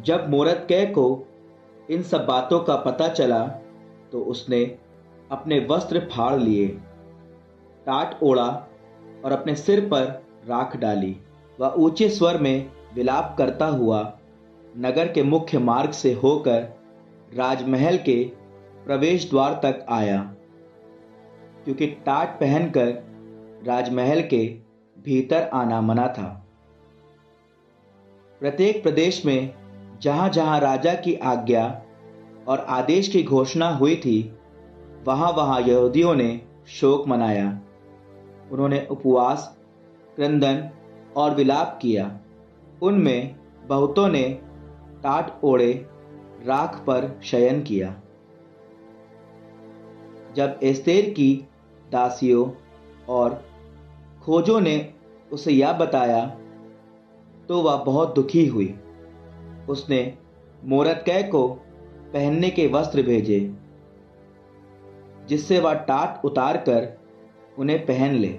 जब मोरदकै को इन सब बातों का पता चला तो उसने अपने वस्त्र फाड़ लिए, टाट ओढ़ा और अपने सिर पर राख डाली। वह ऊंचे स्वर में विलाप करता हुआ नगर के मुख्य मार्ग से होकर राजमहल के प्रवेश द्वार तक आया, क्योंकि टाट पहनकर राजमहल के भीतर आना मना था। प्रत्येक प्रदेश में जहां जहां राजा की आज्ञा और आदेश की घोषणा हुई थी, वहां वहां यहूदियों ने शोक मनाया। उन्होंने उपवास, क्रंदन और विलाप किया। उनमें बहुतों ने टाट ओढ़े राख पर शयन किया। जब एस्तेर की दासियों और खोजों ने उसे यह बताया तो वह बहुत दुखी हुई। उसने मोरदकै को पहनने के वस्त्र भेजे, जिससे वह टाट उतार कर उन्हें पहन ले,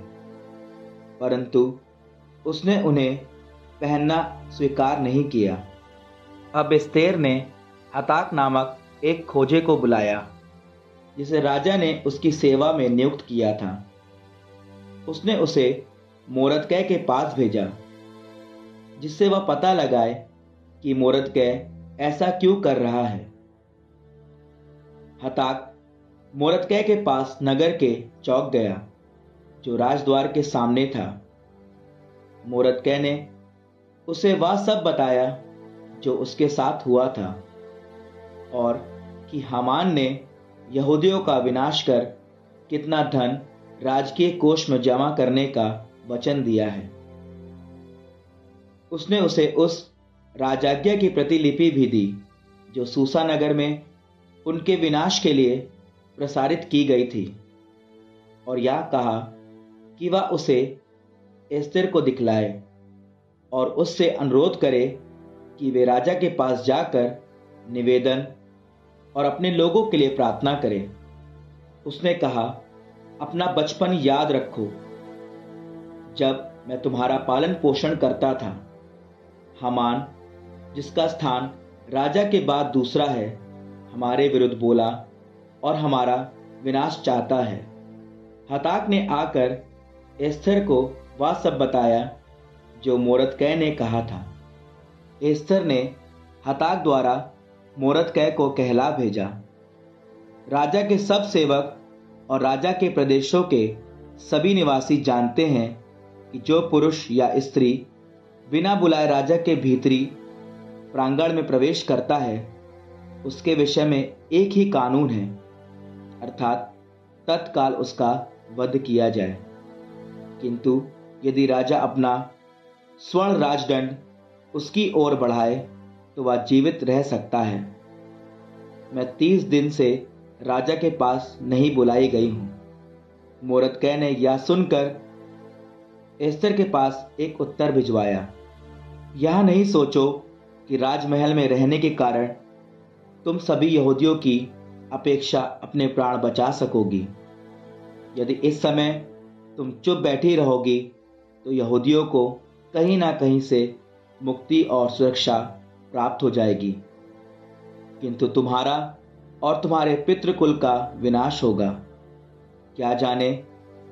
परंतु उसने उन्हें पहनना स्वीकार नहीं किया। अब एस्तेर ने हताक नामक एक खोजे को बुलाया, जिसे राजा ने उसकी सेवा में नियुक्त किया था। उसने उसे मोरदकै के पास भेजा, जिससे वह पता लगाए कि मोरदकै ऐसा क्यों कर रहा है। हताक मोरदकै के पास नगर के चौक गया, जो राजद्वार के सामने था। मोरदकै ने उसे वह सब बताया जो उसके साथ हुआ था, और कि हामान ने यहूदियों का विनाश कर कितना धन राजकीय कोष में जमा करने का वचन दिया है। उसने उसे उस राजाज्ञा की प्रतिलिपि भी दी जो सूसा नगर में उनके विनाश के लिए प्रसारित की गई थी, और यह कहा कि वह उसे एस्तेर को दिखलाए और उससे अनुरोध करे कि वे राजा के पास जाकर निवेदन और अपने लोगों के लिए प्रार्थना करे। उसने कहा, अपना बचपन याद रखो, जब मैं तुम्हारा पालन पोषण करता था। हामान, जिसका स्थान राजा के बाद दूसरा है, हमारे विरुद्ध बोला और हमारा विनाश चाहता है। हताक ने आकर एस्तेर को वह सब बताया जो मोरदकै ने कहा था। एस्तेर ने हताक द्वारा मोरदकै को कहला भेजा। राजा के सब सेवक और राजा के प्रदेशों के सभी निवासी जानते हैं कि जो पुरुष या स्त्री बिना बुलाए राजा के भीतरी प्रांगण में प्रवेश करता है, उसके विषय में एक ही कानून है, अर्थात तत्काल उसका वध किया जाए। किंतु यदि राजा अपना स्वर्ण राजदंड उसकी ओर बढ़ाए तो वह जीवित रह सकता है। मैं 30 दिन से राजा के पास नहीं बुलाई गई हूं। मोरदकै ने यह सुनकर एस्तेर के पास एक उत्तर भिजवाया। यह नहीं सोचो कि राजमहल में रहने के कारण तुम सभी यहूदियों की अपेक्षा अपने प्राण बचा सकोगी। यदि इस समय तुम चुप बैठी रहोगी तो यहूदियों को कहीं ना कहीं से मुक्ति और सुरक्षा प्राप्त हो जाएगी, किंतु तुम्हारा और तुम्हारे पितृकुल का विनाश होगा। क्या जाने,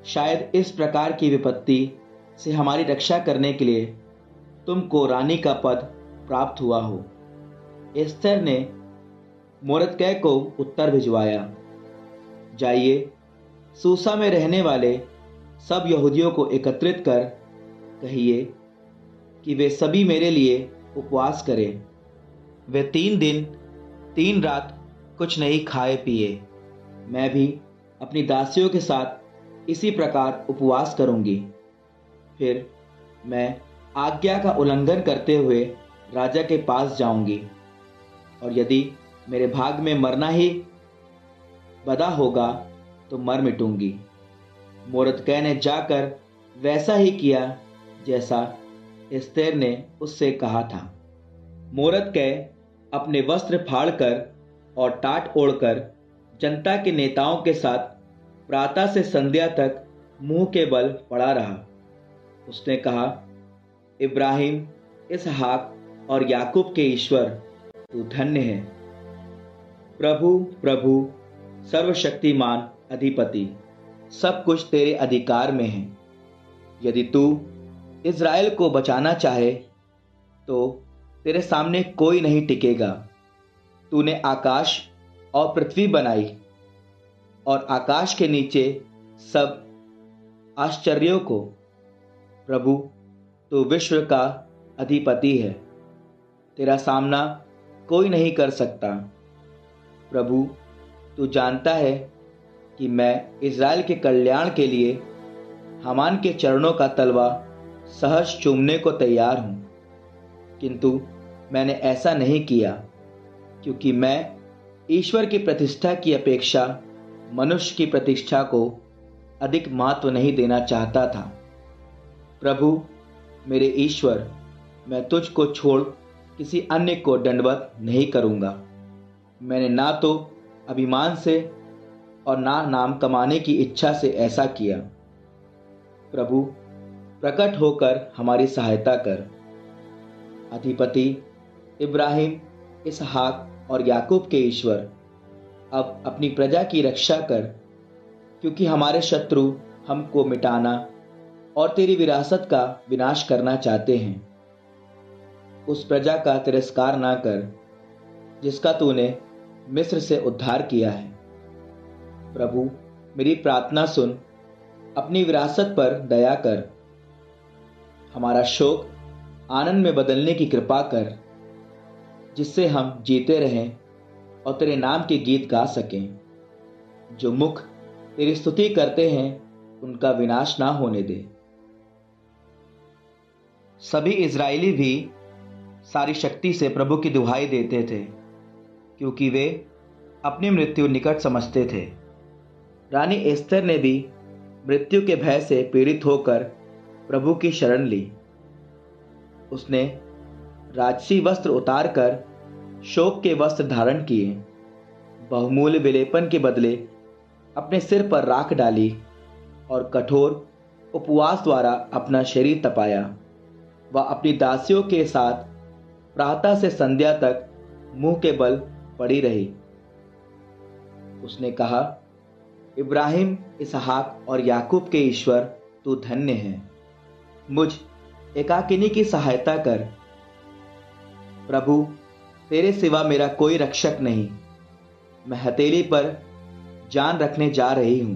शायद इस प्रकार की विपत्ति से हमारी रक्षा करने के लिए तुमको रानी का पद प्राप्त हुआ हो। एस्तेर ने मोरदकै को उत्तर भिजवाया, जाइए, सूसा में रहने वाले सब यहूदियों को एकत्रित कर कहिए कि वे सभी मेरे लिए उपवास करें। वे 3 दिन 3 रात कुछ नहीं खाए पिए। मैं भी अपनी दासियों के साथ इसी प्रकार उपवास करूंगी। फिर मैं आज्ञा का उल्लंघन करते हुए राजा के पास जाऊंगी, और यदि मेरे भाग में मरना ही बदा होगा तो मर मिटूंगी। मोरदकै ने जाकर वैसा ही किया जैसा एस्तेर ने उससे कहा था। मोरदकै अपने वस्त्र फाड़कर और टाट ओढ़कर जनता के नेताओं के साथ प्रातः से संध्या तक मुंह के बल पड़ा रहा। उसने कहा, इब्राहिम, इसहाक और याकूब के ईश्वर तू धन्य है। प्रभु प्रभु, सर्वशक्तिमान अधिपति, सब कुछ तेरे अधिकार में है। यदि तू इज़राइल को बचाना चाहे तो तेरे सामने कोई नहीं टिकेगा। तूने आकाश और पृथ्वी बनाई और आकाश के नीचे सब आश्चर्यों को। प्रभु, तू विश्व का अधिपति है, तेरा सामना कोई नहीं कर सकता। प्रभु, तू जानता है कि मैं इज़राइल के कल्याण के लिए हामान के चरणों का तलवा सहज चूमने को तैयार हूं, किंतु मैंने ऐसा नहीं किया, क्योंकि मैं ईश्वर की प्रतिष्ठा की अपेक्षा मनुष्य की प्रतिष्ठा को अधिक महत्व नहीं देना चाहता था। प्रभु मेरे ईश्वर, मैं तुझको छोड़ किसी अन्य को दंडवत नहीं करूंगा। मैंने ना तो अभिमान से और ना नाम कमाने की इच्छा से ऐसा किया। प्रभु, प्रकट होकर हमारी सहायता कर। अधिपति इब्राहिम, इसहाक और याकूब के ईश्वर, अब अपनी प्रजा की रक्षा कर, क्योंकि हमारे शत्रु हमको मिटाना और तेरी विरासत का विनाश करना चाहते हैं। उस प्रजा का तिरस्कार ना कर जिसका तूने मिस्र से उद्धार किया है। प्रभु, मेरी प्रार्थना सुन, अपनी विरासत पर दया कर। हमारा शोक आनंद में बदलने की कृपा कर, जिससे हम जीते रहें और तेरे नाम के गीत गा सकें। जो मुख तेरी स्तुति करते हैं उनका विनाश ना होने दे। सभी इज़राइली भी सारी शक्ति से प्रभु की दुहाई देते थे, क्योंकि वे अपनी मृत्यु निकट समझते थे। रानी एस्तर ने भी मृत्यु के भय से पीड़ित होकर प्रभु की शरण ली। उसने राजसी वस्त्र उतारकर शोक के वस्त्र धारण किए, बहुमूल्य विलेपन के बदले अपने सिर पर राख डाली और कठोर उपवास द्वारा अपना शरीर तपाया। वह अपनी दासियों के साथ प्रातः से संध्या तक मुंह के बल पड़ी रही। उसने कहा, इब्राहिम, इसहाक और याकूब के ईश्वर, तू धन्य है। मुझ एकाकिनी की सहायता कर। प्रभु, तेरे सिवा मेरा कोई रक्षक नहीं। मैं हथेली पर जान रखने जा रही हूं।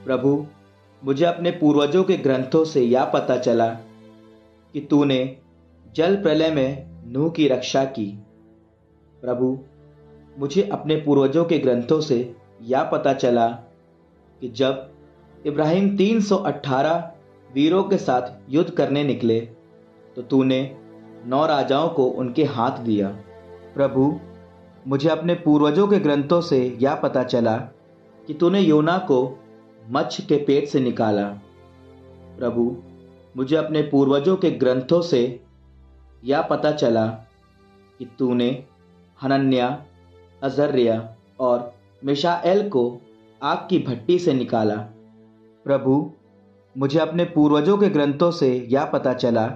प्रभु, मुझे अपने पूर्वजों के ग्रंथों से यह पता चला कि तूने जल प्रलय में नूह की रक्षा की। प्रभु, मुझे अपने पूर्वजों के ग्रंथों से यह पता चला कि जब इब्राहिम 318 वीरों के साथ युद्ध करने निकले तो तूने 9 राजाओं को उनके हाथ दिया। प्रभु, मुझे अपने पूर्वजों के ग्रंथों से यह पता चला कि तूने योना को मत्स्य के पेट से निकाला। प्रभु, मुझे अपने पूर्वजों के ग्रंथों से यह पता चला कि तूने हनन्याह, अजर्या और मिशाएल को आग की भट्टी से निकाला। प्रभु, मुझे अपने पूर्वजों के ग्रंथों से यह पता चला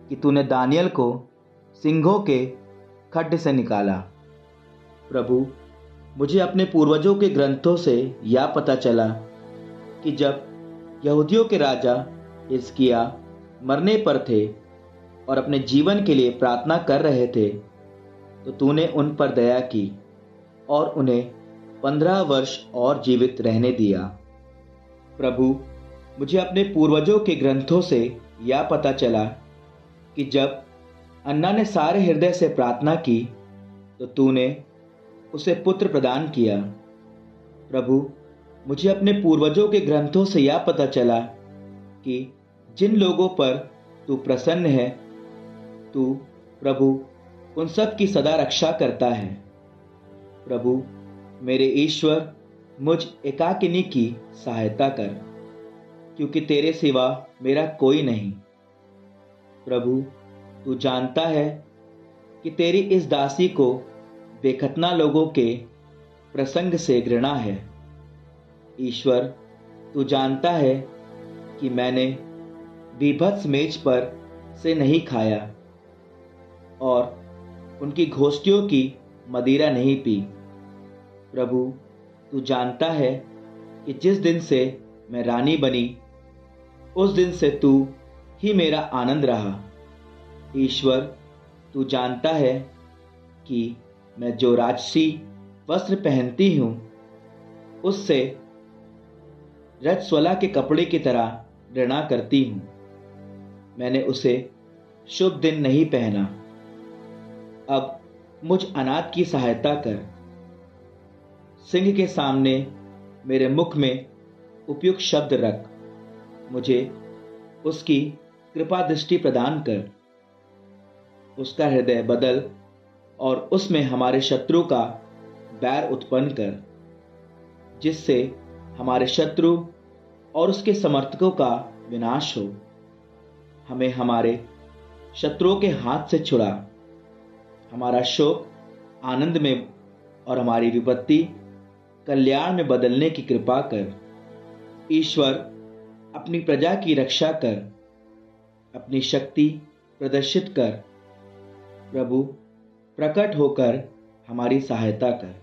कि तूने दानियल को सिंहों के खड्ड से निकाला। प्रभु, मुझे अपने पूर्वजों के ग्रंथों से यह पता चला कि जब यहूदियों के राजा हिजकिय्याह मरने पर थे और अपने जीवन के लिए प्रार्थना कर रहे थे तो तूने उन पर दया की और उन्हें 15 वर्ष और जीवित रहने दिया। प्रभु, मुझे अपने पूर्वजों के ग्रंथों से यह पता चला कि जब अन्ना ने सारे हृदय से प्रार्थना की तो तूने उसे पुत्र प्रदान किया। प्रभु, मुझे अपने पूर्वजों के ग्रंथों से यह पता चला कि जिन लोगों पर तू प्रसन्न है, तू प्रभु उन सब की सदा रक्षा करता है। प्रभु, मेरे ईश्वर, मुझ एकाकिनी की सहायता कर, क्योंकि तेरे सिवा मेरा कोई नहीं। प्रभु, तू जानता है कि तेरी इस दासी को बेखतना लोगों के प्रसंग से घृणा है। ईश्वर, तू जानता है कि मैंने बीभत्स मेज पर से नहीं खाया और उनकी घोष्टियों की मदिरा नहीं पी। प्रभु, तू जानता है कि जिस दिन से मैं रानी बनी उस दिन से तू ही मेरा आनंद रहा। ईश्वर, तू जानता है कि मैं जो राजसी वस्त्र पहनती हूँ उससे रजस्वला के कपड़े की तरह घृणा करती हूँ। मैंने उसे शुभ दिन नहीं पहना। अब मुझ अनाथ की सहायता कर। सिंह के सामने मेरे मुख में उपयुक्त शब्द रख। मुझे उसकी कृपा दृष्टि प्रदान कर। उसका हृदय बदल और उसमें हमारे शत्रु का बैर उत्पन्न कर, जिससे हमारे शत्रु और उसके समर्थकों का विनाश हो। हमें हमारे शत्रुओं के हाथ से छुड़ा। हमारा शोक आनंद में और हमारी विपत्ति कल्याण में बदलने की कृपा कर। ईश्वर, अपनी प्रजा की रक्षा कर। अपनी शक्ति प्रदर्शित कर। प्रभु, प्रकट होकर हमारी सहायता कर।